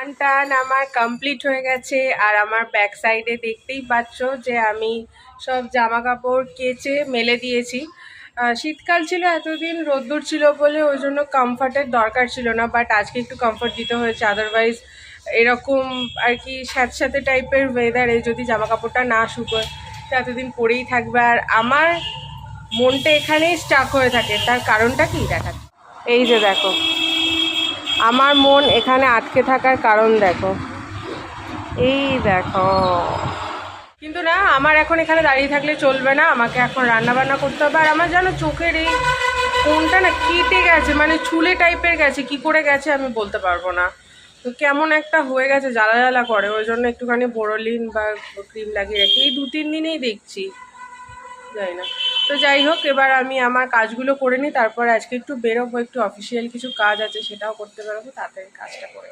স্নান টান আমার কমপ্লিট হয়ে গেছে। আর আমার ব্যাক সাইডে দেখতেই পাচ্ছ যে আমি সব জামা কাপড় কেচে মেলে দিয়েছি। শীতকাল ছিল, এতদিন রোদ্দুর ছিল বলে ওই জন্য কমফর্টের দরকার ছিল না, বাট আজকে একটু কমফর্ট দিতে হয়েছে। আদারওয়াইজ এরকম আর কি স্যাঁতস্যাঁতে টাইপের ওয়েদারে যদি জামা কাপড়টা না শুকোয় তো এতদিন পরেই থাকবে। আর আমার মনটা এখানেই স্টাক হয়ে থাকে, তার কারণটা কি দেখাচ্ছে। এই যে দেখো, আমার মন এখানে আটকে থাকার কারণ দেখো, এই দেখো। কিন্তু না, আমার এখন এখানে দাঁড়িয়ে থাকলে চলবে না, আমাকে এখন রান্না বান্না করতে হবে। আর আমার যেন চোখের এই কোনটা না কেটে গেছে, মানে ছুলে টাইপের গেছে, কি করে গেছে আমি বলতে পারবো না। তো কেমন একটা হয়ে গেছে, জ্বালা জ্বালা করে, ওই জন্য একটুখানি বোরোলিন বা ক্রিম লাগিয়ে রাখি। এই 2-3 দিনেই দেখছি, যাই না। তো যাই হোক, এবার আমি আমার কাজগুলো করে নিই, তারপর আজকে একটু বেরোবো, একটু অফিসিয়াল কিছু কাজ আছে, সেটাও করতে বেরোবো, তাড়াতাড়ি কাজটা করে।